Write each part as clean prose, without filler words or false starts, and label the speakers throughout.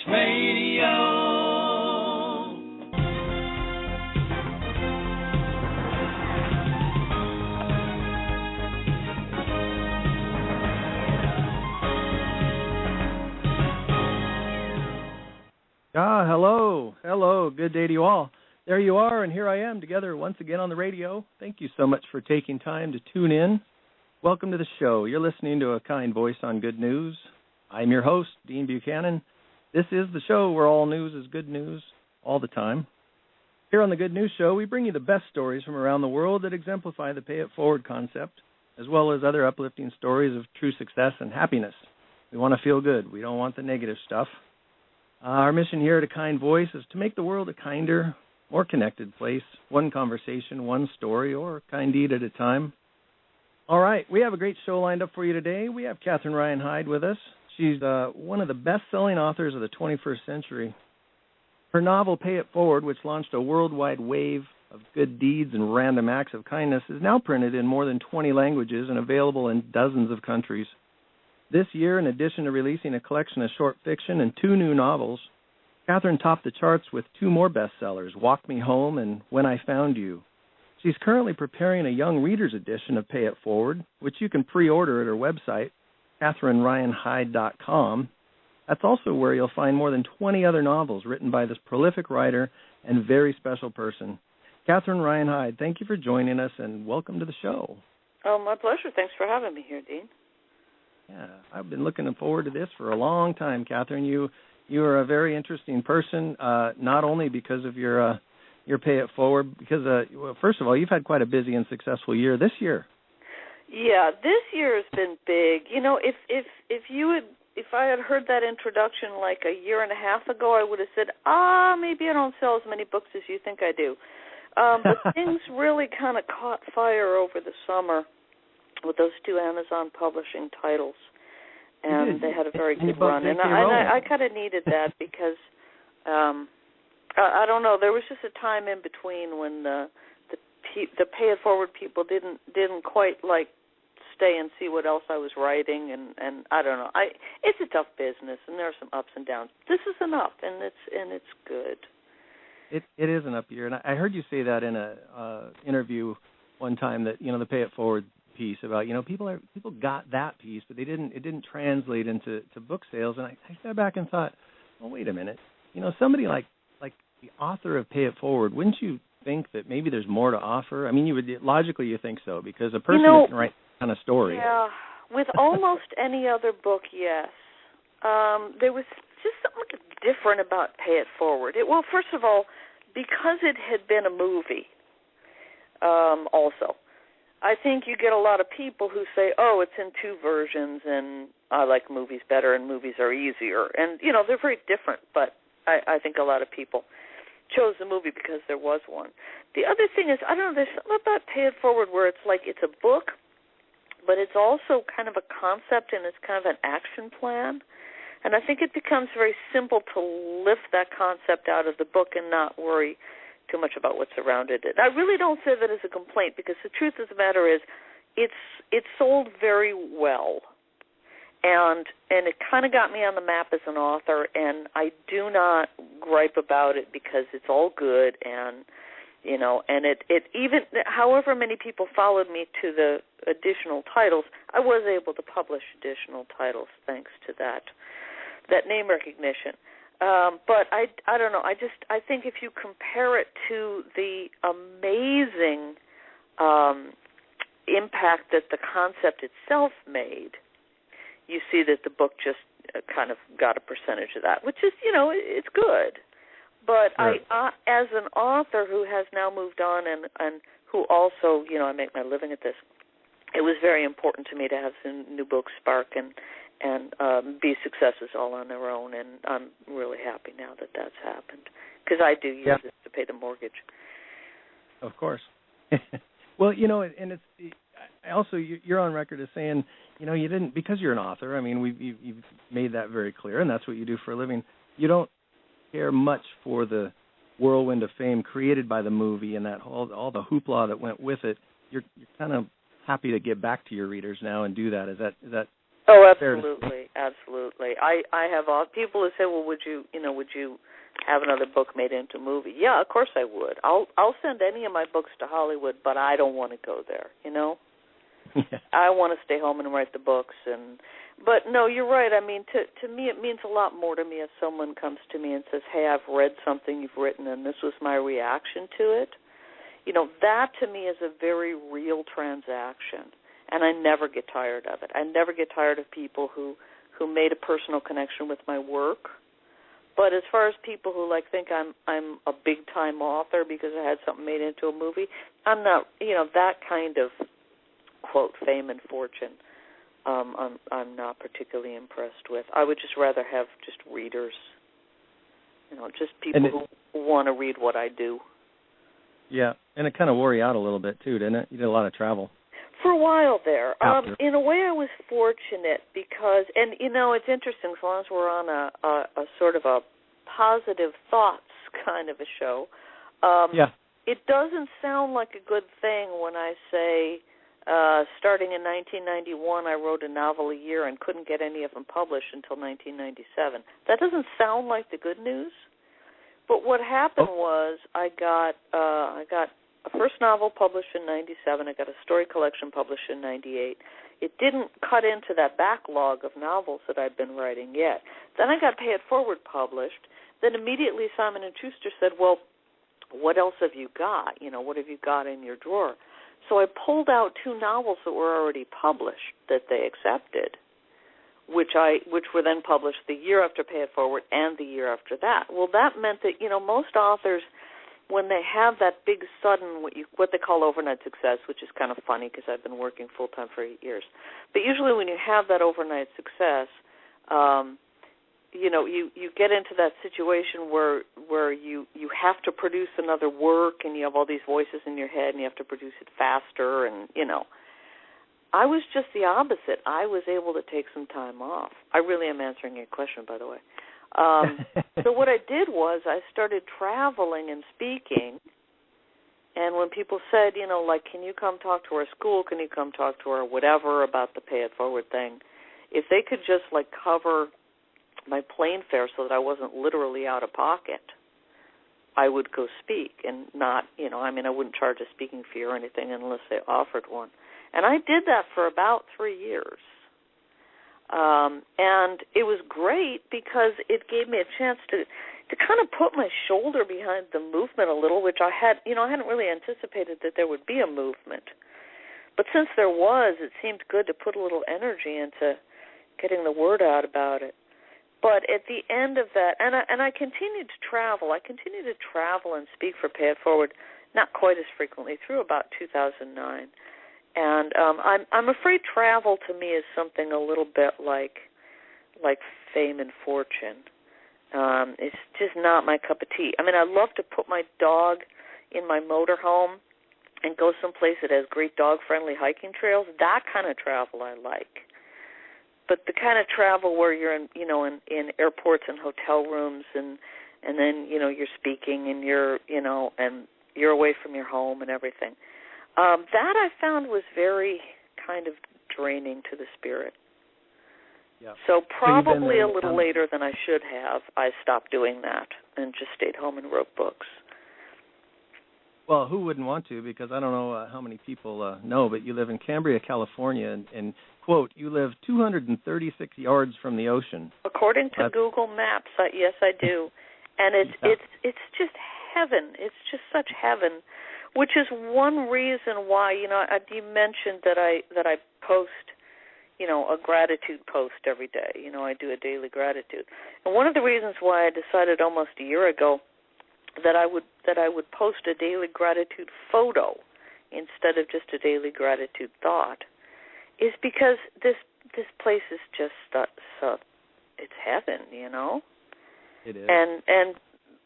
Speaker 1: Radio.
Speaker 2: Hello, good day to you all. There you are, and here I am together once again on the radio. Thank you so much for taking time to tune in. Welcome to the show. You're listening to A Kind Voice on Good News. I'm your host, Dean Buchanan. This is the show where all news is good news all the time. Here on the Good News Show, we bring you the best stories from around the world that exemplify the pay it forward concept, as well as other uplifting stories of true success and happiness. We want to feel good. We don't want the negative stuff. Our mission here at A Kind Voice is to make the world a kinder, more connected place, one conversation, one story, or kind deed at a time. All right, we have a great show lined up for you today. We have Catherine Ryan Hyde with us. She's one of the best-selling authors of the 21st century. Her novel, Pay It Forward, which launched a worldwide wave of good deeds and random acts of kindness, is now printed in more than 20 languages and available in dozens of countries. This year, in addition to releasing a collection of short fiction and 2 new novels, Catherine topped the charts with 2 more bestsellers, Walk Me Home and When I Found You. She's currently preparing a young reader's edition of Pay It Forward, which you can pre-order at her website, CatherineRyanHyde.com. That's also where you'll find more than 20 other novels written by this prolific writer and very special person. Catherine Ryan Hyde, thank you for joining us, and welcome to the show.
Speaker 3: Oh, my pleasure. Thanks for having me here, Dean.
Speaker 2: Yeah, I've been looking forward to this for a long time, Catherine. You are a very interesting person, not only because of your Pay It Forward, because well, first of all, you've had quite a busy and successful year this year.
Speaker 3: Yeah, this year has been big. You know, if I had heard that introduction like a year and a half ago, I would have said, maybe I don't sell as many books as you think I do. But things really kind of caught fire over the summer with those 2 Amazon publishing titles, and they had a very good run. And I kind of needed that because, I don't know, there was just a time in between when the Pay It Forward people didn't quite stay and see what else I was writing, and I don't know. It's a tough business, and there are some ups and downs. This is an up, and it's good.
Speaker 2: It is an up year, and I heard you say that in a interview one time that the Pay It Forward piece about people got that piece, but it didn't translate into book sales. And I sat back and thought, well, wait a minute, somebody like the author of Pay It Forward, wouldn't you think that maybe there's more to offer? I mean, you think so, because a person can write that kind of story.
Speaker 3: Yeah, with almost any other book, yes. There was just something different about Pay It Forward. Well, first of all, because it had been a movie, also. I think you get a lot of people who say, it's in 2 versions, and I like movies better, and movies are easier. And, they're very different, but I think a lot of people chose the movie because there was one. The other thing is, I don't know, there's something about Pay It Forward where it's like it's a book, but it's also kind of a concept, and it's kind of an action plan. And I think it becomes very simple to lift that concept out of the book and not worry too much about what surrounded it. I really don't say that as a complaint, because the truth of the matter is it's sold very well. And it kind of got me on the map as an author, and I do not gripe about it because it's all good, and and it even however many people followed me to the additional titles, I was able to publish additional titles thanks to that name recognition. But I don't know. I think if you compare it to the amazing impact that the concept itself made, you see that the book just kind of got a percentage of that, which is, it's good. But sure. I as an author who has now moved on and who also, I make my living at this, it was very important to me to have some new books spark and be successes all on their own, and I'm really happy now that that's happened, because I do use this to pay the mortgage.
Speaker 2: Of course. Well, and it's also you're on record as saying, you didn't, because you're an author. I mean, you've made that very clear, and that's what you do for a living. You don't care much for the whirlwind of fame created by the movie and that all the hoopla that went with it. You're kind of happy to get back to your readers now and do that. Is that
Speaker 3: Oh, absolutely, absolutely. I have people who say, well, would you have another book made into a movie? Yeah, of course I would. I'll send any of my books to Hollywood, but I don't want to go there.
Speaker 2: Yeah.
Speaker 3: I want to stay home and write the books. But no, you're right. I mean, to me, it means a lot more to me if someone comes to me and says, "Hey, I've read something you've written, and this was my reaction to it." That to me is a very real transaction, and I never get tired of it. I never get tired of people who made a personal connection with my work. But as far as people who think I'm a big time author because I had something made into a movie, I'm not. That kind of quote fame and fortune. I'm not particularly impressed with. I would just rather have just readers. Just people who want to read what I do.
Speaker 2: Yeah, and it kind of wore you out a little bit too, didn't it? You did a lot of travel.
Speaker 3: For a while there. In a way I was fortunate because, and it's interesting, as long as we're on a sort of a positive thoughts kind of a show, it doesn't sound like a good thing when I say starting in 1991 I wrote a novel a year and couldn't get any of them published until 1997. That doesn't sound like the good news. But what happened was I got a first novel published in 97. I got a story collection published in 98. It didn't cut into that backlog of novels that I'd been writing yet. Then I got Pay It Forward published. Then immediately Simon & Schuster said, well, what else have you got? What have you got in your drawer? So I pulled out 2 novels that were already published that they accepted, which were then published the year after Pay It Forward and the year after that. Well, that meant that, most authors, when they have that big sudden, what they call overnight success, which is kind of funny because I've been working full-time for 8 years, but usually when you have that overnight success, you get into that situation where you have to produce another work and you have all these voices in your head and you have to produce it faster and, I was just the opposite. I was able to take some time off. I really am answering your question, by the way. So what I did was I started traveling and speaking, and when people said, can you come talk to our school, can you come talk to our whatever about the Pay It Forward thing, if they could just, cover my plane fare so that I wasn't literally out of pocket, I would go speak and not, I wouldn't charge a speaking fee or anything unless they offered one. And I did that for about 3 years. And it was great because it gave me a chance to kind of put my shoulder behind the movement a little, which I hadn't really anticipated that there would be a movement. But since there was, it seemed good to put a little energy into getting the word out about it. But at the end of that, and I continued to travel. I continued to travel and speak for Pay It Forward, not quite as frequently, through about 2009. And I'm afraid travel to me is something a little bit like fame and fortune. It's just not my cup of tea. I love to put my dog in my motorhome and go someplace that has great dog-friendly hiking trails. That kind of travel I like. But the kind of travel where you're in airports and hotel rooms and then you're speaking and you're away from your home and everything. That I found was very kind of draining to the spirit.
Speaker 2: Yeah.
Speaker 3: So probably a little later than I should have, I stopped doing that and just stayed home and wrote books.
Speaker 2: Well, who wouldn't want to? Because I don't know how many people know, but you live in Cambria, California, and quote, you live 236 yards from the ocean.
Speaker 3: According to Google Maps, yes, I do. And it's just heaven. It's just such heaven. Which is one reason why, you mentioned that I post, a gratitude post every day. I do a daily gratitude. And one of the reasons why I decided almost a year ago that I would post a daily gratitude photo instead of just a daily gratitude thought is because this place is just so it's heaven,
Speaker 2: It is.
Speaker 3: And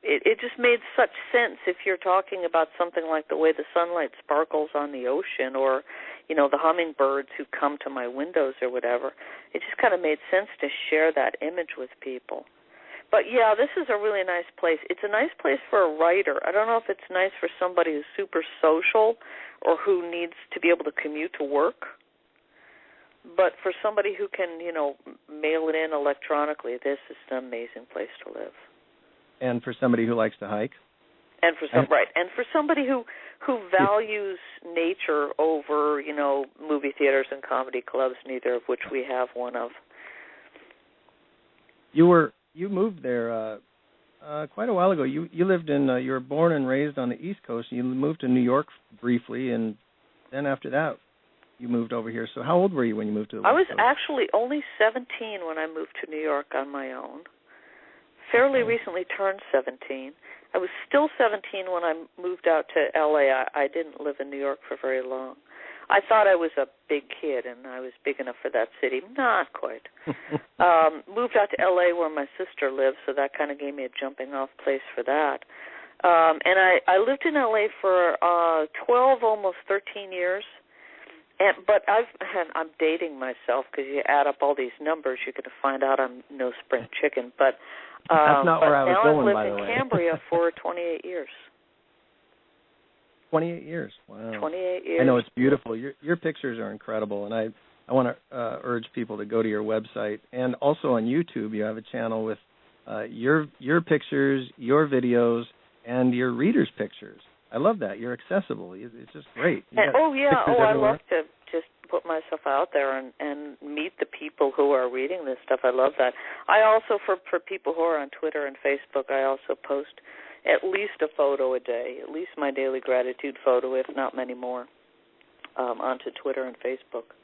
Speaker 3: it just made such sense if you're talking about something like the way the sunlight sparkles on the ocean or, the hummingbirds who come to my windows or whatever. It just kind of made sense to share that image with people. But, yeah, this is a really nice place. It's a nice place for a writer. I don't know if it's nice for somebody who's super social or who needs to be able to commute to work. but for somebody who can, mail it in electronically, this is an amazing place to live.
Speaker 2: And for somebody who likes to hike?
Speaker 3: And for somebody who values nature over, movie theaters and comedy clubs, neither of which we have one of.
Speaker 2: You moved there quite a while ago. You lived in you were born and raised on the East Coast. You moved to New York briefly, and then after that, you moved over here. So how old were you when you moved to the West Coast?
Speaker 3: I was actually only 17 when I moved to New York on my own. Fairly recently turned 17. I was still 17 when I moved out to L.A. I didn't live in New York for very long. I thought I was a big kid and I was big enough for that city. Not quite. Moved out to L.A. where my sister lives, so that kind of gave me a jumping-off place for that. And I lived in L.A. for 12, almost 13 years. But I'm dating myself because you add up all these numbers, you're going to find out I'm no spring chicken. But
Speaker 2: that's not where I was going, by the way.
Speaker 3: Now I've lived in Cambria for 28 years.
Speaker 2: 28 years. Wow.
Speaker 3: 28 years.
Speaker 2: I know, it's beautiful. Your pictures are incredible, and I want to urge people to go to your website. And also on YouTube, you have a channel with your pictures, your videos, and your readers' pictures. I love that. You're accessible. It's just great.
Speaker 3: I love to just put myself out there and meet the people who are reading this stuff. I love that. I also, for people who are on Twitter and Facebook, I also post at least a photo a day, at least my daily gratitude photo, if not many more, onto Twitter and Facebook.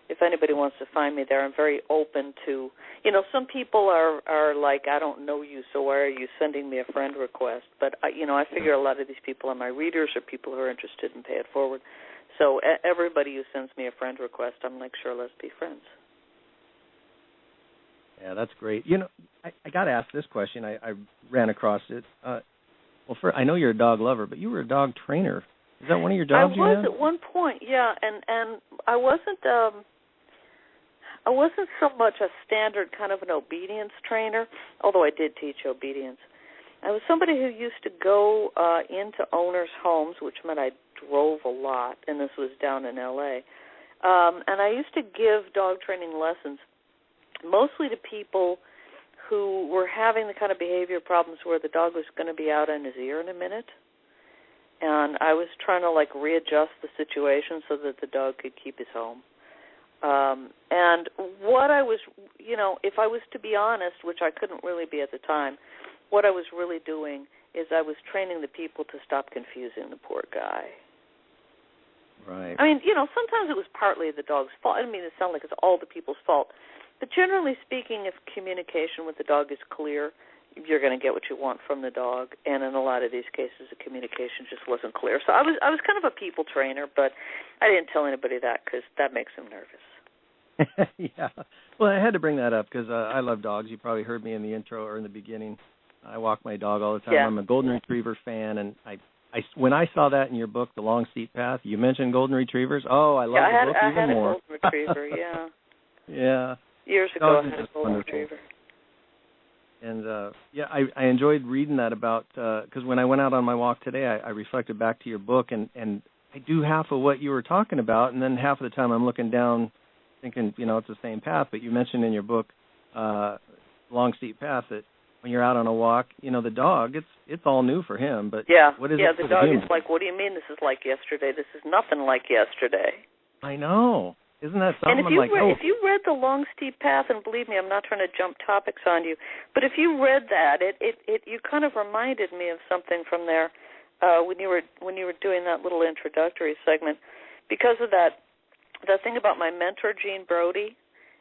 Speaker 3: If anybody wants to find me there, I'm very open to, some people are like, I don't know you, so why are you sending me a friend request? But, I figure a lot of these people are my readers or people who are interested in Pay It Forward. So everybody who sends me a friend request, I'm like, sure, let's be friends.
Speaker 2: Yeah, that's great. I got to ask this question. I ran across it. I know you're a dog lover, but you were a dog trainer. Is that one of your jobs you had?
Speaker 3: I was at one point, yeah, and I wasn't so much a standard kind of an obedience trainer, although I did teach obedience. I was somebody who used to go into owners' homes, which meant I drove a lot, and this was down in L.A., and I used to give dog training lessons mostly to people who were having the kind of behavior problems where the dog was going to be out on his ear in a minute, and I was trying to, readjust the situation so that the dog could keep his home. And what I was, if I was to be honest, which I couldn't really be at the time, what I was really doing is I was training the people to stop confusing the poor guy.
Speaker 2: Right.
Speaker 3: I mean, sometimes it was partly the dog's fault. I don't mean to sound like it's all the people's fault. But generally speaking, if communication with the dog is clear, you're going to get what you want from the dog. And in a lot of these cases, the communication just wasn't clear. So I was kind of a people trainer, but I didn't tell anybody that because that makes them nervous.
Speaker 2: Yeah. Well, I had to bring that up because I love dogs. You probably heard me in the intro or in the beginning. I walk my dog all the time.
Speaker 3: Yeah.
Speaker 2: I'm a Golden Retriever fan, and when I saw that in your book, The Long Steep Path, you mentioned Golden Retrievers. Oh, I love the book even more.
Speaker 3: I had a Golden Retriever, yeah.
Speaker 2: Yeah.
Speaker 3: Years ago, I had a Golden Retriever.
Speaker 2: And, I enjoyed reading that about, because when I went out on my walk today, I reflected back to your book, and I do half of what you were talking about, and then half of the time I'm looking down thinking, it's the same path. But you mentioned in your book, Long Steep Path, that when you're out on a walk, the dog, it's all new for him. But what is it for
Speaker 3: the dog
Speaker 2: human?
Speaker 3: is like, what do you mean this is like yesterday? This is nothing like yesterday.
Speaker 2: I know. Isn't that something?
Speaker 3: And if you read The Long Steep Path, and believe me, I'm not trying to jump topics on you, but if you read that, it you kind of reminded me of something from there when you were doing that little introductory segment, because of the thing about my mentor, Gene Brody.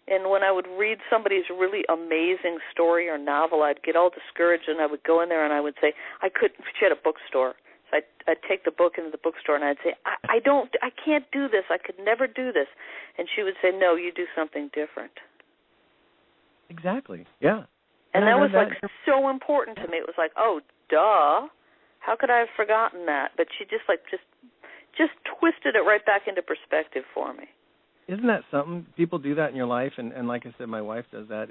Speaker 3: And when I would read somebody's really amazing story or novel, I'd get all discouraged, and I would go in there and I would say, she had a bookstore. So I'd take the book into the bookstore and I'd say, I can't do this. I could never do this. And she would say, no, you do something different.
Speaker 2: Exactly. Yeah.
Speaker 3: And that was so important to me. It was like, oh, duh. How could I have forgotten that? But she just twisted it right back into perspective for me.
Speaker 2: Isn't that something? People do that in your life, and like I said, my wife does that.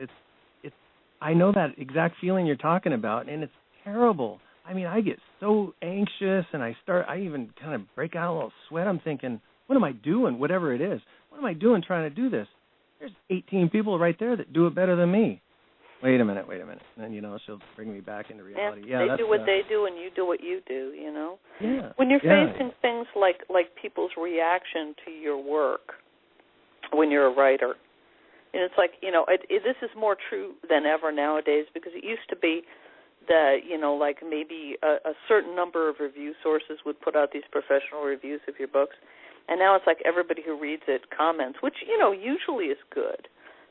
Speaker 2: I know that exact feeling you're talking about, and it's terrible. I mean, I get so anxious, and I even kind of break out a little sweat. I'm thinking, what am I doing? Whatever it is, what am I doing trying to do this? there's 18 people right there that do it better than me. Wait a minute. And then, she'll bring me back into reality.
Speaker 3: Yeah, they do what they do, and you do what you do,
Speaker 2: Yeah.
Speaker 3: When you're facing things like people's reaction to your work when you're a writer, and it's like, this is more true than ever nowadays, because it used to be that, like maybe a certain number of review sources would put out these professional reviews of your books, and now it's like everybody who reads it comments, which, usually is good.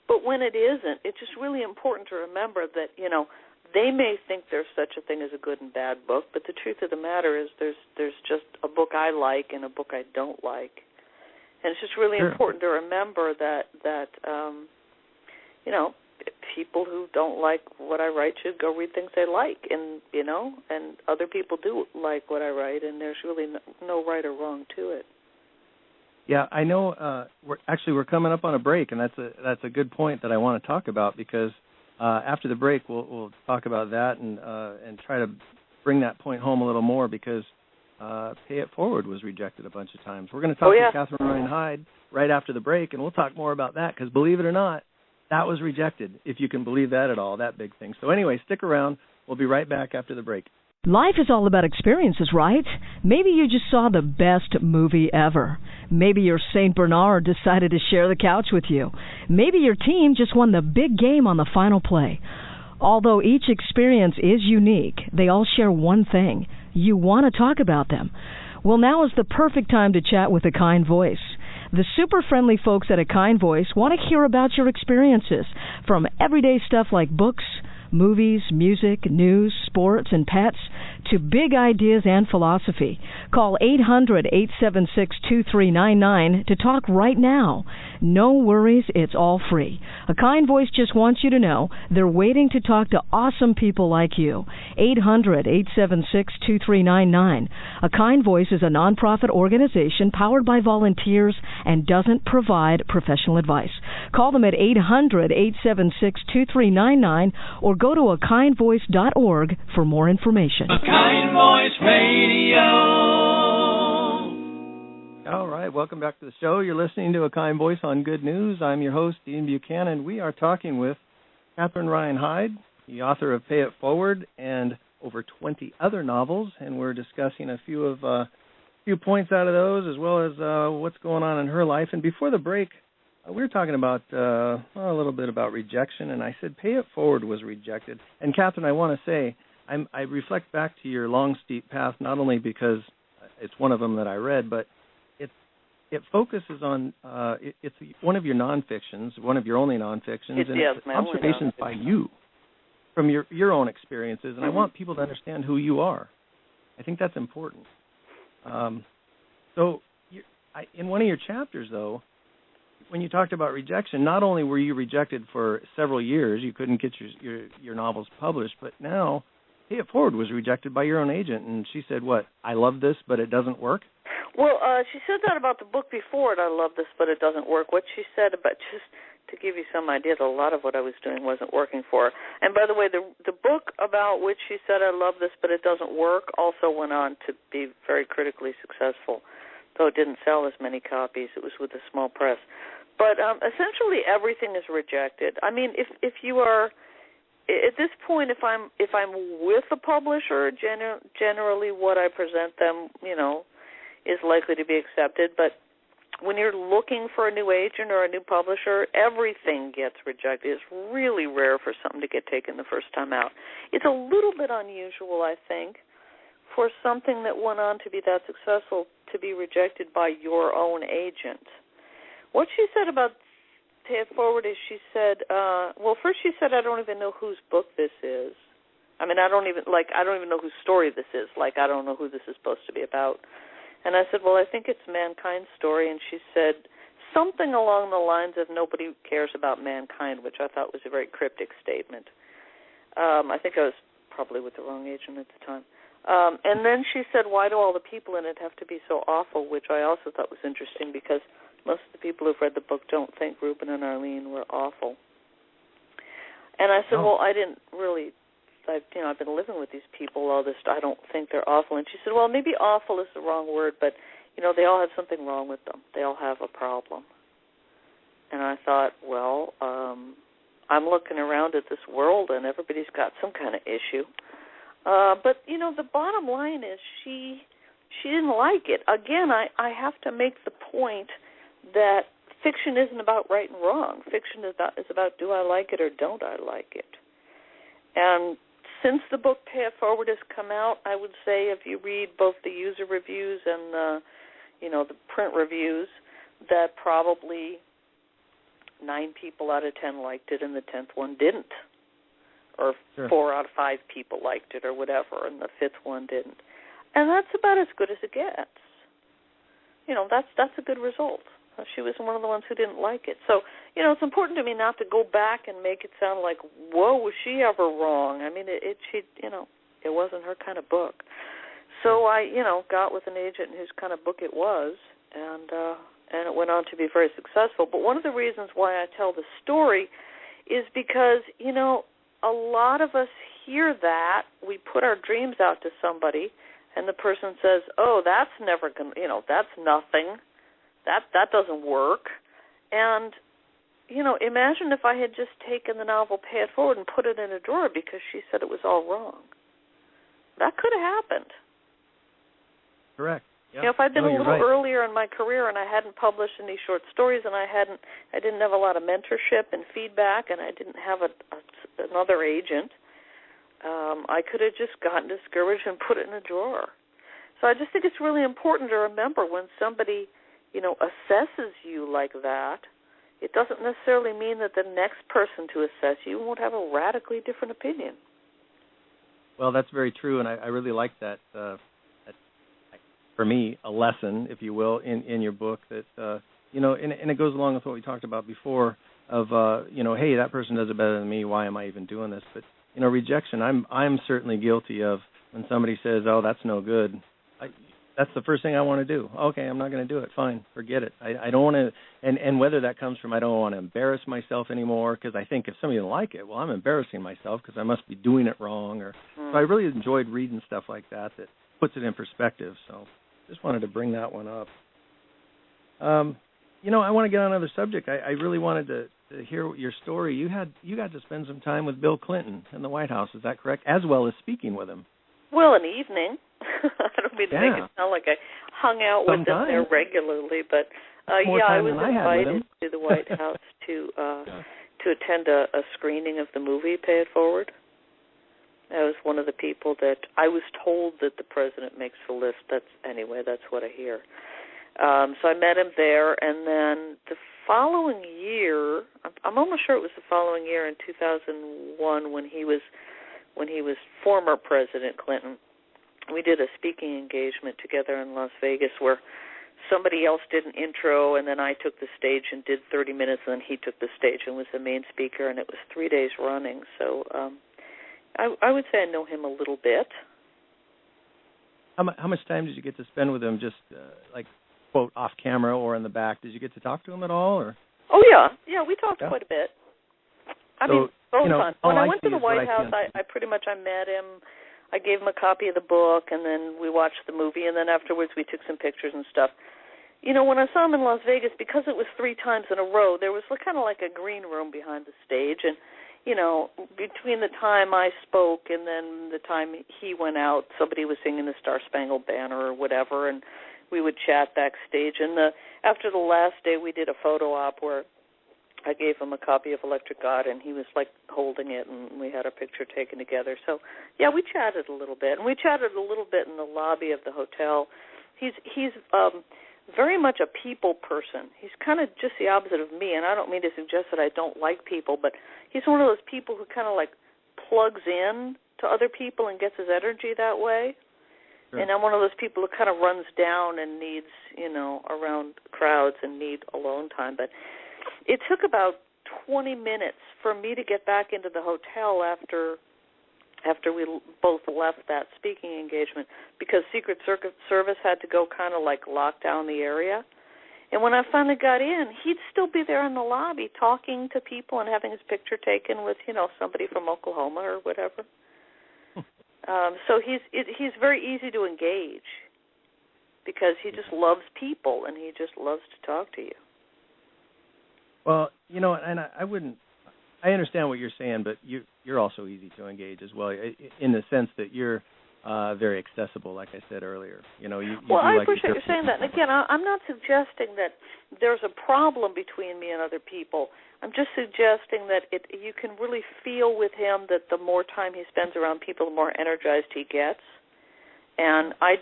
Speaker 3: But when it isn't, it's just really important to remember that, they may think there's such a thing as a good and bad book, but the truth of the matter is there's just a book I like and a book I don't like. And it's just really important to remember that people who don't like what I write should go read things they like, and and other people do like what I write, and there's really no right or wrong to it.
Speaker 2: Yeah, I know. We're coming up on a break, and that's a good point that I want to talk about, because after the break we'll talk about that and try to bring that point home a little more, because Pay It Forward was rejected a bunch of times. We're going to talk to Catherine Ryan Hyde right after the break, and we'll talk more about that, because believe it or not, that was rejected, if you can believe that at all, that big thing. So anyway, stick around. We'll be right back after the break.
Speaker 1: Life is all about experiences, right? Maybe you just saw the best movie ever. Maybe your St. Bernard decided to share the couch with you. Maybe your team just won the big game on the final play. Although each experience is unique, they all share one thing. You want to talk about them. Well, now is the perfect time to chat with A Kind Voice. The super friendly folks at A Kind Voice want to hear about your experiences, from everyday stuff like books, movies, music, news, sports, and pets, to big ideas and philosophy. Call 800-876-2399 to talk right now. No worries, it's all free. A Kind Voice just wants you to know they're waiting to talk to awesome people like you. 800-876-2399. A Kind Voice is a nonprofit organization powered by volunteers and doesn't provide professional advice. Call them at 800-876-2399 or go to akindvoice.org for more information.
Speaker 4: A Kind Voice Radio.
Speaker 2: All right, welcome back to the show. You're listening to A Kind Voice on Good News. I'm your host, Dean Buchanan. We are talking with Catherine Ryan Hyde, the author of Pay It Forward and over 20 other novels, and we're discussing a few points out of those, as well as what's going on in her life. And before the break, we were talking about a little bit about rejection, and I said Pay It Forward was rejected. And Catherine, I want to say, I reflect back to your long, steep path, not only because it's one of them that I read, but it focuses on, it's one of your nonfictions, one of your only nonfictions, and it's observations by you from your own experiences, and I want people to understand who you are. I think that's important. So in one of your chapters, though, when you talked about rejection, not only were you rejected for several years, you couldn't get your novels published, but now Pay It Forward was rejected by your own agent, and she said, what, I love this, but it doesn't work?
Speaker 3: Well, she said that about the book before it, I love this, but it doesn't work. What she said about, just to give you some idea, that a lot of what I was doing wasn't working for her. And by the way, the book about which she said, I love this, but it doesn't work, also went on to be very critically successful, though it didn't sell as many copies. It was with a small press. But essentially everything is rejected. I mean, if you are, at this point, if I'm with a publisher, generally what I present them, is likely to be accepted. But when you're looking for a new agent or a new publisher, everything gets rejected. It's really rare for something to get taken the first time out. It's a little bit unusual, I think, for something that went on to be that successful to be rejected by your own agent. What she said about Pay It Forward is she said, first she said, I don't even know whose book this is. I mean, I don't even know whose story this is. Like, I don't know who this is supposed to be about. And I said, well, I think it's mankind's story. And she said something along the lines of nobody cares about mankind, which I thought was a very cryptic statement. I think I was probably with the wrong agent at the time. And then she said, why do all the people in it have to be so awful, which I also thought was interesting because most of the people who've read the book don't think Reuben and Arlene were awful. And I said, well, I didn't really, I've been living with these people all this, I don't think they're awful. And she said, well, maybe awful is the wrong word, but, they all have something wrong with them. They all have a problem. And I thought, well, I'm looking around at this world, and everybody's got some kind of issue. But, the bottom line is she didn't like it. Again, I have to make the point that fiction isn't about right and wrong. Fiction is about do I like it or don't I like it. And since the book Pay It Forward has come out, I would say if you read both the user reviews and the print reviews, that probably 9 people out of 10 liked it and the 10th one didn't. Or
Speaker 2: Sure.
Speaker 3: 4 out of 5 people liked it or whatever, and the 5th one didn't. And that's about as good as it gets. That's a good result. She was one of the ones who didn't like it. So, it's important to me not to go back and make it sound like, whoa, was she ever wrong? I mean, it wasn't her kind of book. So I, got with an agent whose kind of book it was, and it went on to be very successful. But one of the reasons why I tell the story is because, a lot of us hear that. We put our dreams out to somebody, and the person says, oh, that's never going to, that's nothing. That doesn't work. And, imagine if I had just taken the novel Pay It Forward and put it in a drawer because she said it was all wrong. That could have happened.
Speaker 2: Correct. Yeah.
Speaker 3: If I'd been a little
Speaker 2: right.
Speaker 3: earlier in my career and I hadn't published any short stories and I didn't have a lot of mentorship and feedback and I didn't have another agent, I could have just gotten discouraged and put it in a drawer. So I just think it's really important to remember when somebody, assesses you like that, it doesn't necessarily mean that the next person to assess you won't have a radically different opinion.
Speaker 2: Well, that's very true, and I really like that. For me, a lesson, if you will, in your book that, and it goes along with what we talked about before of, hey, that person does it better than me. Why am I even doing this? But, rejection, I'm certainly guilty of when somebody says, oh, that's no good. That's the first thing I want to do. Okay, I'm not going to do it. Fine, forget it. I don't want to, and whether that comes from I don't want to embarrass myself anymore because I think if somebody doesn't like it, well, I'm embarrassing myself because I must be doing it wrong. So I really enjoyed reading stuff like that puts it in perspective. So just wanted to bring that one up. I want to get on another subject. I really wanted to hear your story. You got to spend some time with Bill Clinton in the White House. Is that correct? As well as speaking with him.
Speaker 3: Well, an evening. I don't mean to make it sound like I hung out with him there regularly, but I was invited to the White House to attend a screening of the movie Pay It Forward. I was one of the people that I was told that the president makes the list. That's what I hear. So I met him there, and then the following year, I'm almost sure it was the following year in 2001 when he was former President Clinton, we did a speaking engagement together in Las Vegas where somebody else did an intro and then I took the stage and did 30 minutes and then he took the stage and was the main speaker, and it was 3 days running. So I would say I know him a little bit.
Speaker 2: How much time did you get to spend with him, just quote, off camera or in the back? Did you get to talk to him at all? Or?
Speaker 3: Oh, yeah, we talked quite a bit. I mean, both fun. When I went to the White House, I pretty much met him. I gave him a copy of the book, and then we watched the movie, and then afterwards we took some pictures and stuff. When I saw him in Las Vegas, because it was 3 times in a row, there was kind of like a green room behind the stage, and, between the time I spoke and then the time he went out, somebody was singing the Star Spangled Banner or whatever, and we would chat backstage. And after the last day, we did a photo op where I gave him a copy of Electric God, and he was holding it, and we had a picture taken together. So, yeah, we chatted a little bit, and we chatted a little bit in the lobby of the hotel. He's very much a people person. He's kind of just the opposite of me, and I don't mean to suggest that I don't like people, but he's one of those people who kind of plugs in to other people and gets his energy that way. Sure. And I'm one of those people who kind of runs down and needs, around crowds and need alone time. But it took about 20 minutes for me to get back into the hotel after we both left that speaking engagement because Secret Service had to go kind of lock down the area. And when I finally got in, he'd still be there in the lobby talking to people and having his picture taken with, somebody from Oklahoma or whatever. So he's very easy to engage because he just loves people and he just loves to talk to you.
Speaker 2: Well, you know, and I wouldn't. I understand what you're saying, but you're also easy to engage as well, in the sense that you're very accessible, like I said earlier. You know, you
Speaker 3: well,
Speaker 2: do
Speaker 3: I
Speaker 2: like
Speaker 3: appreciate you saying that. And again, I'm not suggesting that there's a problem between me and other people. I'm just suggesting that you can really feel with him that the more time he spends around people, the more energized he gets. And I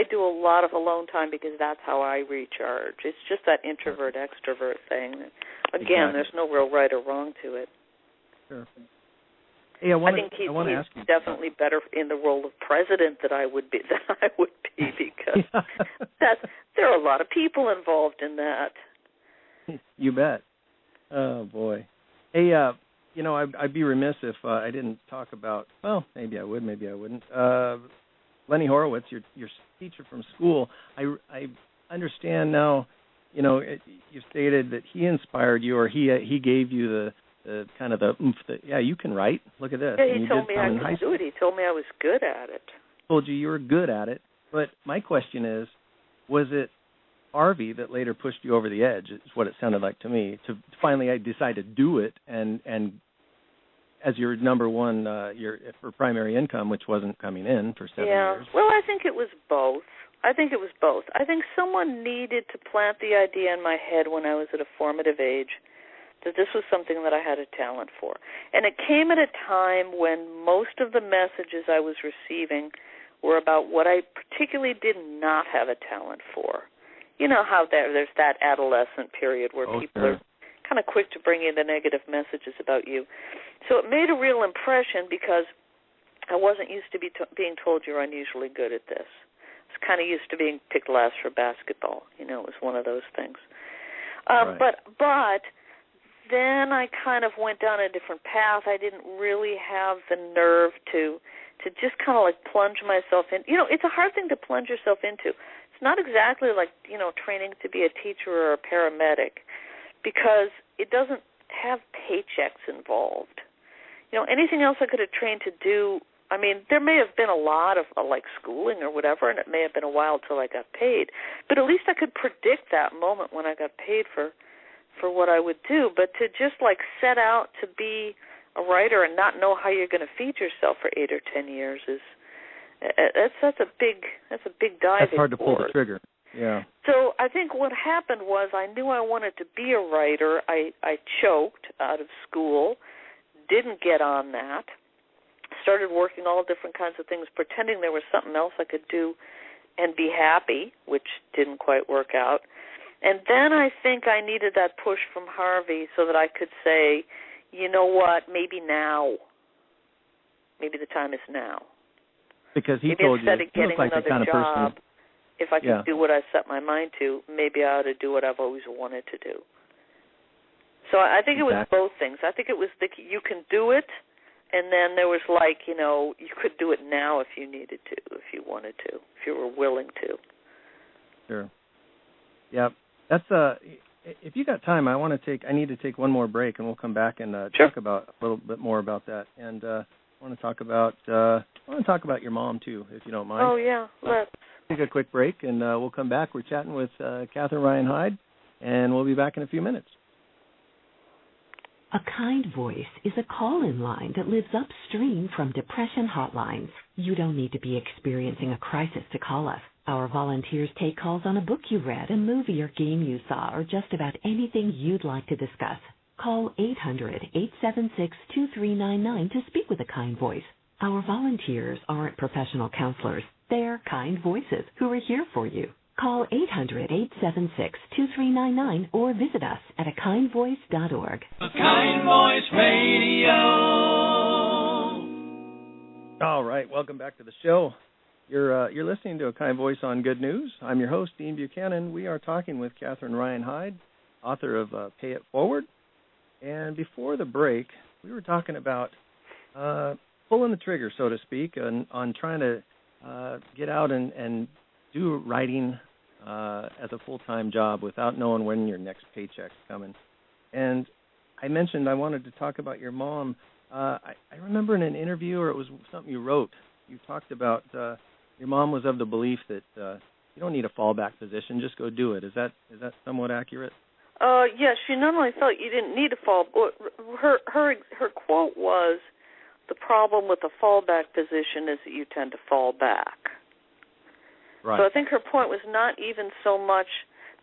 Speaker 3: do a lot of alone time because that's how I recharge. It's just that introvert-extrovert thing. Again, There's no real right or wrong to it.
Speaker 2: Sure. Hey, I think he's
Speaker 3: definitely better in the role of president than I would be because there are a lot of people involved in that.
Speaker 2: You bet. Oh boy. Hey, you know, I'd be remiss if I didn't talk about. Well, maybe I would, maybe I wouldn't. Lenny Horowitz, your teacher from school. I understand now. You know, you stated that he inspired you, or he gave you the kind of the oomph that you can write. Look at this.
Speaker 3: Yeah, he told me I could do it. He told me I was good at it.
Speaker 2: Told you were good at it. But my question is, was it Harvey that later pushed you over the edge? Is what it sounded like to me. To finally, I decided to do it, and as your number one, for primary income, which wasn't coming in for 7 years.
Speaker 3: Well, I think it was both. I think someone needed to plant the idea in my head when I was at a formative age that this was something that I had a talent for. And it came at a time when most of the messages I was receiving were about what I particularly did not have a talent for. You know how there's that adolescent period where people are kind of quick to bring in the negative messages about you. So it made a real impression because I wasn't used to being told you're unusually good at this. I was kind of used to being picked last for basketball. You know, it was one of those things.
Speaker 2: Right.
Speaker 3: But then I kind of went down a different path. I didn't really have the nerve to just kind of like plunge myself in. You know, it's a hard thing to plunge yourself into. It's not exactly like, you know, training to be a teacher or a paramedic because it doesn't have paychecks involved. You know, anything else I could have trained to do, I mean, there may have been a lot of like schooling or whatever, and it may have been a while till I got paid. But at least I could predict that moment when I got paid for what I would do. But to just like set out to be a writer and not know how you're going to feed yourself for 8 or 10 years that's a big dive.
Speaker 2: That's hard to pull the trigger. Yeah.
Speaker 3: So I think what happened was I knew I wanted to be a writer. I choked out of school, didn't get on that, started working all different kinds of things, pretending there was something else I could do and be happy, which didn't quite work out. And then I think I needed that push from Harvey so that I could say, you know what, maybe now. Maybe the time is now.
Speaker 2: Because he
Speaker 3: maybe
Speaker 2: told you,
Speaker 3: instead of getting
Speaker 2: like
Speaker 3: another
Speaker 2: the kind of
Speaker 3: job,
Speaker 2: person.
Speaker 3: If I could do what I set my mind to, maybe I ought to do what I've always wanted to do. So I think it was both things. I think it was you can do it, and then there was like, you know, you could do it now if you needed to, if you wanted to, if you were willing to. Sure.
Speaker 2: Yep. That's if you got time, I need to take one more break, and we'll come back and talk about a little bit more about that. And I want to talk about your mom too, if you don't mind.
Speaker 3: Oh yeah, let's
Speaker 2: take a quick break, and we'll come back. We're chatting with Catherine Ryan Hyde, and we'll be back in a few minutes.
Speaker 5: A Kind Voice is a call-in line that lives upstream from depression hotlines. You don't need to be experiencing a crisis to call us. Our volunteers take calls on a book you read, a movie or game you saw, or just about anything you'd like to discuss. Call 800-876-2399 to speak with A Kind Voice. Our volunteers aren't professional counselors. They're kind voices who are here for you. Call 800-876-2399 or visit us at akindvoice.org.
Speaker 4: A Kind Voice Radio.
Speaker 2: All right, welcome back to the show. You're listening to A Kind Voice on Good News. I'm your host, Dean Buchanan. We are talking with Catherine Ryan Hyde, author of Pay It Forward. And before the break, we were talking about pulling the trigger, so to speak, on trying to get out and do writing as a full-time job without knowing when your next paycheck's coming. And I mentioned I wanted to talk about your mom. I remember in an interview, or it was something you wrote, you talked about your mom was of the belief that you don't need a fallback position, just go do it. Is that somewhat accurate?
Speaker 3: Yes, she not only felt you didn't need to fall. Her quote was, "The problem with the fallback position is that you tend to fall back."
Speaker 2: Right.
Speaker 3: So I think her point was not even so much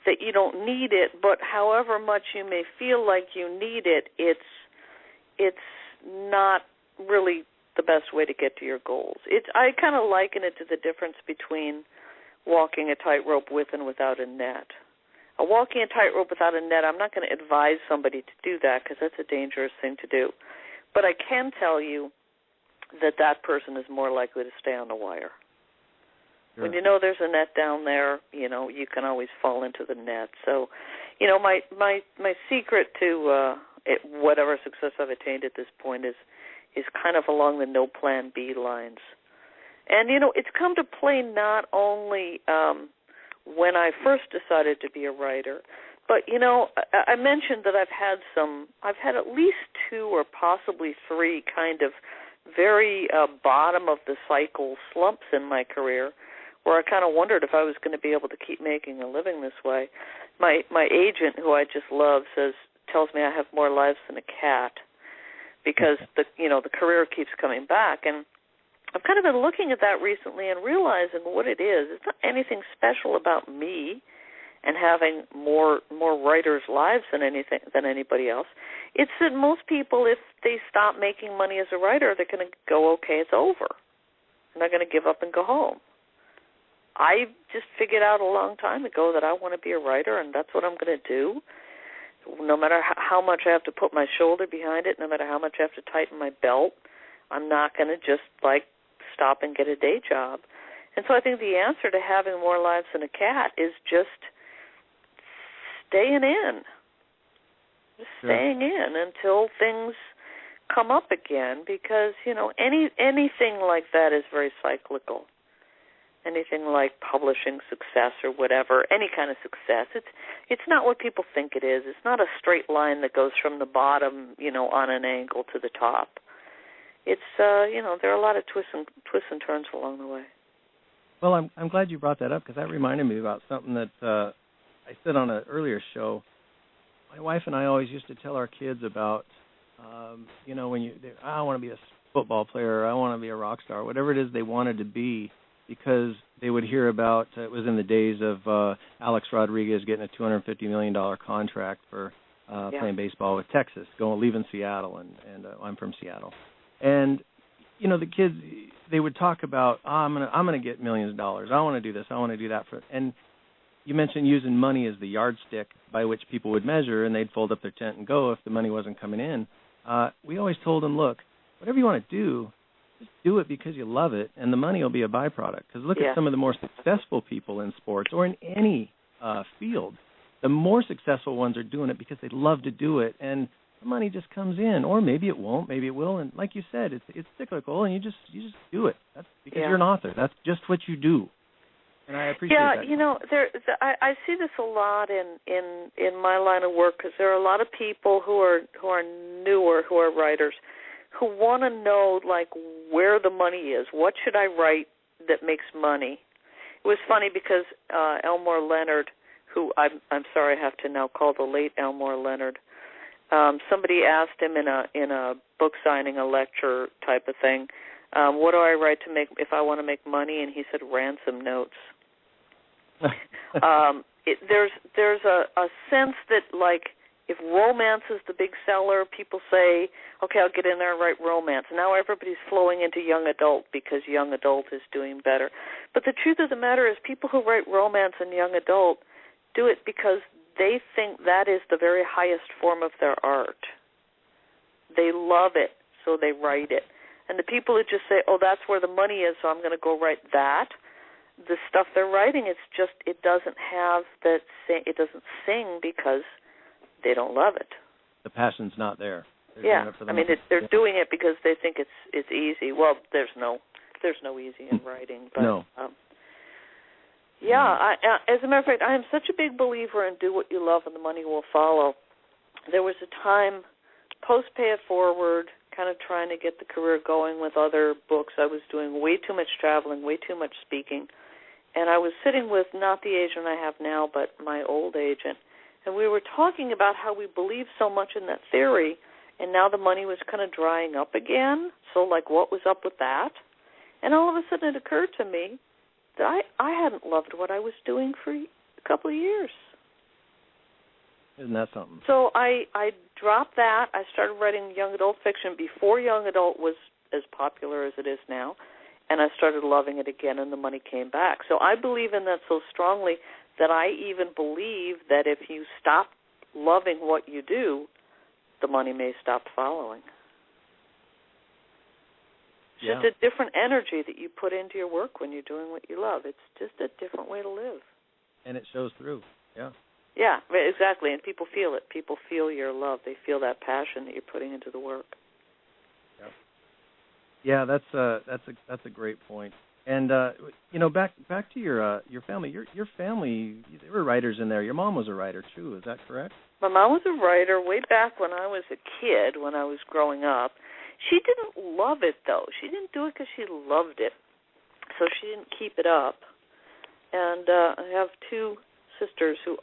Speaker 3: that you don't need it, but however much you may feel like you need it, it's not really the best way to get to your goals. I kind of liken it to the difference between walking a tightrope with and without a net. Walking a tightrope without a net, I'm not going to advise somebody to do that because that's a dangerous thing to do. But I can tell you that person is more likely to stay on the wire. Sure. When you know there's a net down there, you can always fall into the net. So, my secret to whatever success I've attained at this point is kind of along the no plan B lines. And, it's come to play not only when I first decided to be a writer, but, I mentioned that I've had at least 2 or possibly 3 kind of very bottom of the cycle slumps in my career where I kind of wondered if I was going to be able to keep making a living this way. My agent, who I just love, tells me I have more lives than a cat because the career keeps coming back. And I've kind of been looking at that recently and realizing what it is. It's not anything special about me and having more writers' lives than anybody else. It's that most people, if they stop making money as a writer, they're going to go, okay, it's over. And they're going to give up and go home. I just figured out a long time ago that I want to be a writer, and that's what I'm going to do. No matter how much I have to put my shoulder behind it, no matter how much I have to tighten my belt, I'm not going to just, stop and get a day job. And so I think the answer to having more lives than a cat is just staying in. Just staying in until things come up again because, anything like that is very cyclical. Anything like publishing success or whatever, any kind of success, it's not what people think it is. It's not a straight line that goes from the bottom, on an angle to the top. It's, there are a lot of twists and turns along the way.
Speaker 2: Well, I'm glad you brought that up because that reminded me about something that I said on an earlier show. My wife and I always used to tell our kids about, when I want to be a football player, or I want to be a rock star, whatever it is they wanted to be, because they would hear about, it was in the days of Alex Rodriguez getting a $250 million contract for playing baseball with Texas, leaving Seattle, and I'm from Seattle. And, the kids, they would talk about, I'm gonna get millions of dollars. I want to do this. I want to do that. And you mentioned using money as the yardstick by which people would measure, and they'd fold up their tent and go if the money wasn't coming in. We always told them, look, whatever you want to do, just do it because you love it, and the money will be a byproduct. Because look at some of the more successful people in sports or in any field. The more successful ones are doing it because they love to do it, and the money just comes in. Or maybe it won't, maybe it will. And like you said, it's cyclical, and you just do it. That's because you're an author. That's just what you do. And I appreciate that.
Speaker 3: Yeah, I see this a lot in my line of work because there are a lot of people who are newer, who are writers, who want to know, where the money is. What should I write that makes money? It was funny because Elmore Leonard, who I'm sorry I have to now call the late Elmore Leonard, somebody asked him in a book signing, a lecture type of thing, what do I write to make if I want to make money? And he said ransom notes. There's a sense that, if romance is the big seller, people say, okay, I'll get in there and write romance. Now everybody's flowing into young adult because young adult is doing better. But the truth of the matter is people who write romance and young adult do it because they think that is the very highest form of their art. They love it, so they write it. And the people who just say, oh, that's where the money is, so I'm going to go write that, the stuff they're writing, it doesn't have that, it doesn't sing because they don't love it.
Speaker 2: The passion's not there.
Speaker 3: They're doing it because they think it's easy. Well, there's no easy in writing. But,
Speaker 2: no.
Speaker 3: As a matter of fact, I am such a big believer in do what you love and the money will follow. There was a time, post-Pay It Forward, kind of trying to get the career going with other books. I was doing way too much traveling, way too much speaking. And I was sitting with not the agent I have now, but my old agent. And we were talking about how we believe so much in that theory, and now the money was kind of drying up again. So, like, what was up with that? And all of a sudden it occurred to me that I hadn't loved what I was doing for a couple of years.
Speaker 2: Isn't that something?
Speaker 3: So I dropped that. I started writing young adult fiction before young adult was as popular as it is now, and I started loving it again, and the money came back. So I believe in that so strongly that I even believe that if you stop loving what you do, the money may stop following. It's just a different energy that you put into your work when you're doing what you love. It's just a different way to live.
Speaker 2: And it shows through,
Speaker 3: Yeah, exactly, and people feel it. People feel your love. They feel that passion that you're putting into the work.
Speaker 2: Yeah, that's a great point. And back to your family. Your family, there were writers in there. Your mom was a writer too. Is that correct?
Speaker 3: My mom was a writer way back when I was a kid, when I was growing up. She didn't love it though. She didn't do it because she loved it, so she didn't keep it up. And I have two sisters who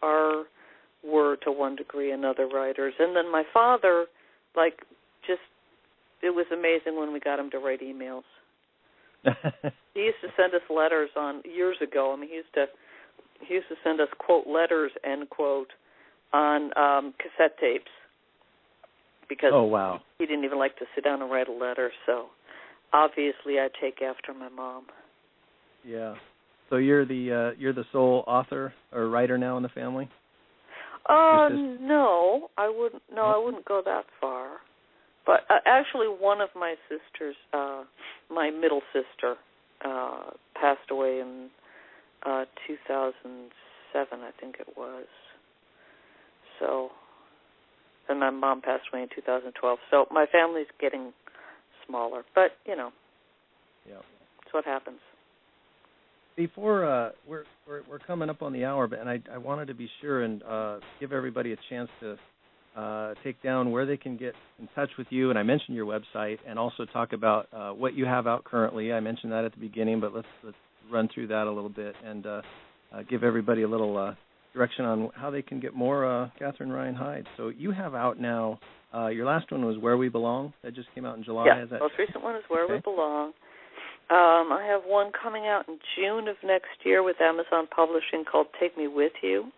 Speaker 3: were to one degree another writers. And then my father, it was amazing when we got him to write emails. He used to send us letters years ago. I mean, he used to send us, quote, letters, end quote, on cassette tapes. Because he didn't even like to sit down and write a letter. So obviously I take after my mom.
Speaker 2: Yeah. So you're the sole author or writer now in the family?
Speaker 3: No, I wouldn't. No, I wouldn't go that far. But actually, one of my sisters, my middle sister, passed away in 2007, I think it was. So, and my mom passed away in 2012. So my family's getting smaller, but it's what happens.
Speaker 2: Before we're coming up on the hour, and I wanted to be sure and give everybody a chance to take down where they can get in touch with you. And I mentioned your website, and also talk about what you have out currently. I mentioned that at the beginning, but let's run through that a little bit and give everybody a little direction on how they can get more Catherine Ryan Hyde. So you have out now. Your last one was Where We Belong. That just came out in July.
Speaker 3: Yeah, most recent one is Where We Belong. I have one coming out in June of next year with Amazon Publishing called Take Me With You.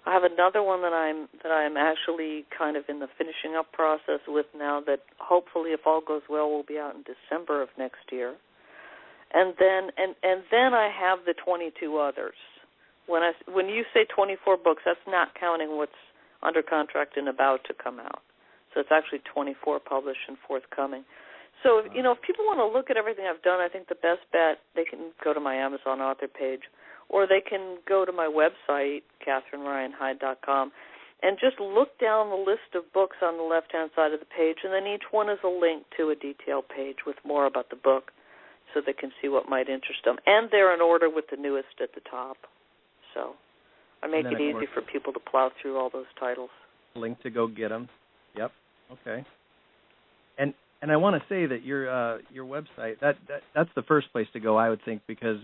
Speaker 3: I have another one that I'm actually kind of in the finishing up process with now that hopefully, if all goes well, will be out in December of next year. And then I have the 22 others. When you say 24 books, that's not counting what's under contract and about to come out. So it's actually 24 published and forthcoming. So, if people want to look at everything I've done, I think the best bet, they can go to my Amazon author page, or they can go to my website, CatherineRyanHyde.com, and just look down the list of books on the left-hand side of the page, and then each one is a link to a detailed page with more about the book so they can see what might interest them. And they're in order with the newest at the top. So I make it easy for people to plow through all those titles.
Speaker 2: Link to go get them. Yep. Okay. And I want to say that your website, that's the first place to go, I would think, because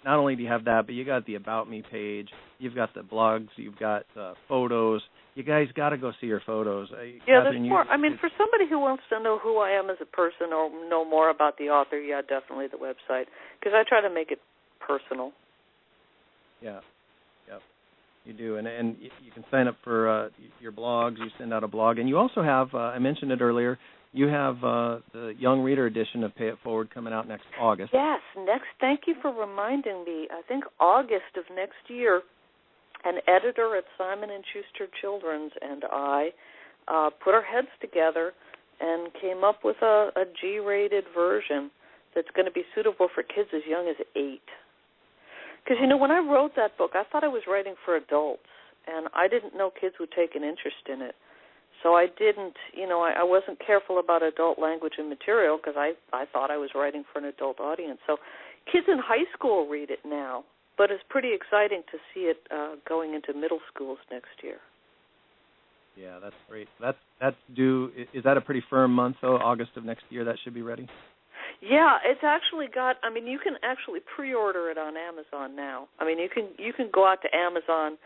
Speaker 2: not only do you have that, but you got the About Me page, you've got the blogs, you've got photos. You guys got to go see your photos.
Speaker 3: Yeah, there's more. I mean, for somebody who wants to know who I am as a person or know more about the author, yeah, definitely the website, because I try to make it personal.
Speaker 2: Yeah. Yep. You do, and you can sign up for your blogs. You send out a blog, and you also have. I mentioned it earlier. You have the Young Reader edition of Pay It Forward coming out next August.
Speaker 3: Yes, thank you for reminding me. I think August of next year, an editor at Simon & Schuster Children's and I put our heads together and came up with a G-rated version that's going to be suitable for kids as young as 8. Because, when I wrote that book, I thought I was writing for adults, and I didn't know kids would take an interest in it. So I didn't, I wasn't careful about adult language and material because I thought I was writing for an adult audience. So kids in high school read it now, but it's pretty exciting to see it going into middle schools next year.
Speaker 2: Yeah, that's great. That's due. Is that a pretty firm month, though, August of next year? That should be ready?
Speaker 3: Yeah, it's actually got, you can actually pre-order it on Amazon now. You can go out to Amazon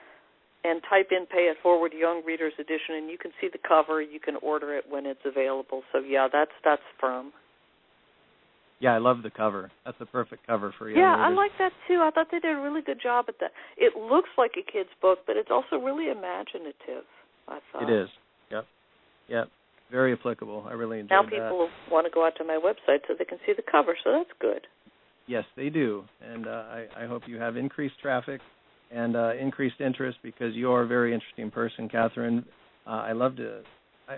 Speaker 3: and type in Pay It Forward Young Readers Edition, and you can see the cover. You can order it when it's available. So, yeah, that's from.
Speaker 2: Yeah, I love the cover. That's a perfect cover for young readers.
Speaker 3: Yeah, I like that, too. I thought they did a really good job at that. It looks like a kid's book, but it's also really imaginative, I thought.
Speaker 2: It is. Yep. Very applicable. I really enjoyed
Speaker 3: now
Speaker 2: that.
Speaker 3: Now people want to go out to my website so they can see the cover, so that's good.
Speaker 2: Yes, they do. And I hope you have increased traffic and increased interest, because you are a very interesting person, Catherine. I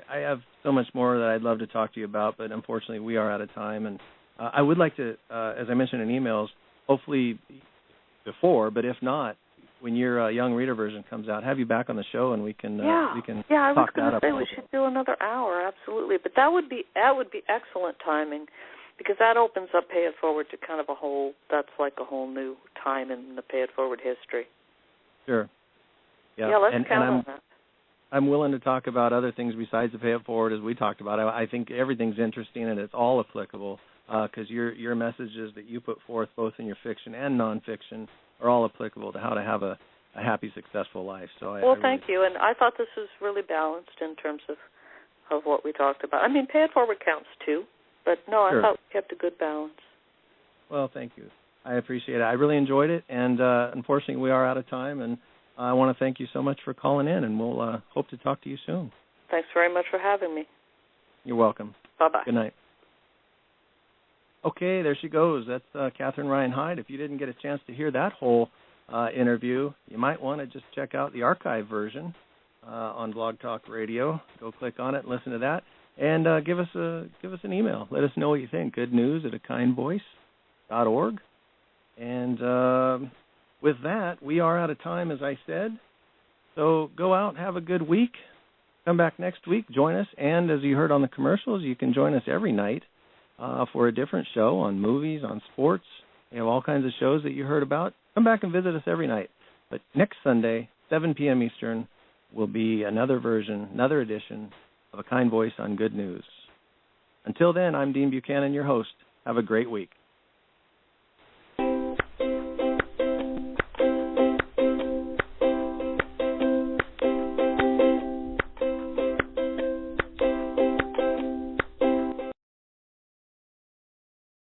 Speaker 2: have so much more that I'd love to talk to you about, but unfortunately we are out of time. And I would like to, as I mentioned in emails, hopefully before, but if not, when your young reader version comes out, have you back on the show, and we can
Speaker 3: I was going to say we should do another hour, absolutely. But that would be excellent timing, because that opens up Pay It Forward to kind of that's like a whole new time in the Pay It Forward history.
Speaker 2: Sure.
Speaker 3: Yeah, let's count on that.
Speaker 2: I'm willing to talk about other things besides the Pay It Forward, as we talked about. I think everything's interesting and it's all applicable, because your messages that you put forth, both in your fiction and nonfiction, are all applicable to how to have a happy, successful life. So
Speaker 3: thank you. And I thought this was really balanced in terms of what we talked about. I mean, Pay It Forward counts too, but no,
Speaker 2: sure.
Speaker 3: I thought we kept a good balance.
Speaker 2: Well, thank you. I appreciate it. I really enjoyed it, and unfortunately we are out of time, and I want to thank you so much for calling in, and we'll hope to talk to you soon.
Speaker 3: Thanks very much for having me.
Speaker 2: You're welcome.
Speaker 3: Bye-bye.
Speaker 2: Good night. Okay, there she goes. That's Catherine Ryan Hyde. If you didn't get a chance to hear that whole interview, you might want to just check out the archive version on Blog Talk Radio. Go click on it and listen to that, and give us an email. Let us know what you think. goodnews@akindvoice.org. And with that, we are out of time, as I said. So go out, have a good week. Come back next week, join us. And as you heard on the commercials, you can join us every night for a different show on movies, on sports. We have all kinds of shows that you heard about. Come back and visit us every night. But next Sunday, 7 p.m. Eastern, will be another edition of A Kind Voice on Good News. Until then, I'm Dean Buchanan, your host. Have a great week.